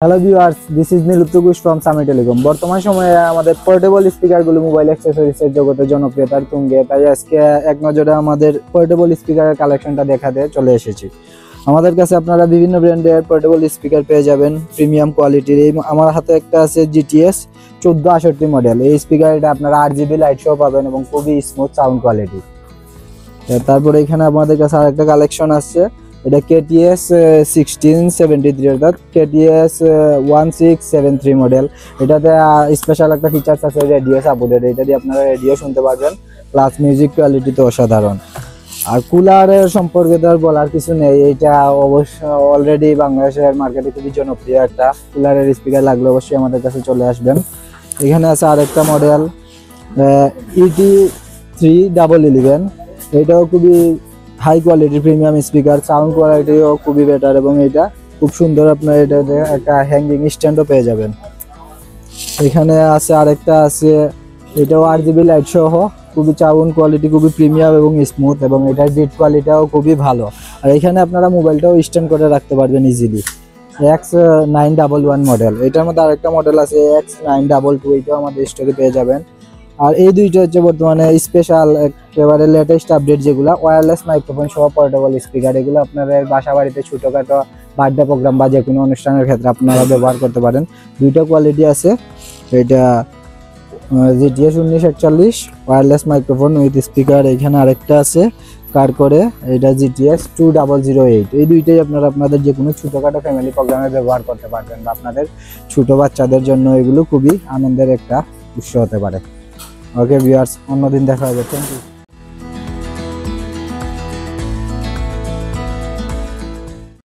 Hello viewers, this is Niluttu Ghosh from Sami telecom. বর্তমান সময়ে আমাদের পোর্টেবল স্পিকারগুলো মোবাইল অ্যাক্সেসরিজের জগতে জনপ্রিয়তার তুঙ্গে, তাই আজকে এক নজরে আমাদের পোর্টেবল স্পিকারের কালেকশনটা দেখাতে চলে এসেছি। আমাদের কাছে আপনারা বিভিন্ন ব্র্যান্ডের পোর্টেবল স্পিকার পেয়ে যাবেন প্রিমিয়াম কোয়ালিটির। এই আমার হাতে একটা আছে GTS 1468 মডেল। এই স্পিকারটা আপনারা RGB লাইট সহ পাবেন এবং খুবই স্মুথ সাউন্ড কোয়ালিটি। তারপরে এখানে আমাদের কাছে আরেকটা কালেকশন আছে, এটা KTS 1673 অর্থাৎ KTS 1673 মডেল। এটাতে স্পেশাল একটা ফিচার্স আছে, রেডিও সাপোর্টেড। এটা দিয়ে আপনারা রেডিও শুনতে পারবেন, প্লাস মিউজিক কোয়ালিটি তো অসাধারণ। আর কুলারের সম্পর্কে তো আর বলার কিছু নেই, এটা অবশ্য অলরেডি বাংলাদেশের মার্কেটে খুবই জনপ্রিয় একটা কুলারের স্পিকার। লাগলে অবশ্যই আমাদের কাছে চলে আসবেন। এখানে আছে আরেকটা মডেল ET311। এটাও খুবই হাই কোয়ালিটির প্রিমিয়াম স্পিকার, সাউন্ড কোয়ালিটিও খুবই বেটার এবং এটা খুব সুন্দর। আপনার এটাতে একটা হ্যাঙ্গিং স্ট্যান্ডও পেয়ে যাবেন। এখানে আছে আরেকটা আছে, এটাও RGB লাইট সহ, খুবই সাউন্ড কোয়ালিটি খুবই প্রিমিয়াম এবং স্মুথ, এবং এটার বিট কোয়ালিটিও খুবই ভালো। আর এখানে আপনারা মোবাইলটাও স্ট্যান্ড করে রাখতে পারবেন ইজিলি। X911 model. এটার মধ্যে আরেকটা মডেল আছে X922, এটাও আমাদের স্টকে পেয়ে যাবেন। আর এই দুইটা হচ্ছে বর্তমানে স্পেশাল একেবারে লেটেস্ট আপডেট, যেগুলো ওয়্যারলেস মাইক্রোফোন সহ পোর্টেবল স্পিকার। এগুলো আপনাদের বাসা বাড়িতে ছোটোখাটো বার্থডে প্রোগ্রাম বা যে কোনো অনুষ্ঠানের ক্ষেত্রে আপনারা ব্যবহার করতে পারেন। দুইটা কোয়ালিটি আছে, এটা GTS 1941 wireless microphone with speaker. এখানে আরেকটা আছে কার করে, এটা GTS 2008। এই দুইটাই আপনারা আপনাদের যে কোনো ছোটোখাটো ফ্যামিলি প্রোগ্রামে ব্যবহার করতে পারবেন, বা আপনাদের ছোটো বাচ্চাদের জন্য এগুলো খুবই আনন্দের একটা উৎস হতে পারে। ওকে ভিউয়ার্স, অন্যদিন দেখা হবে। Thank you.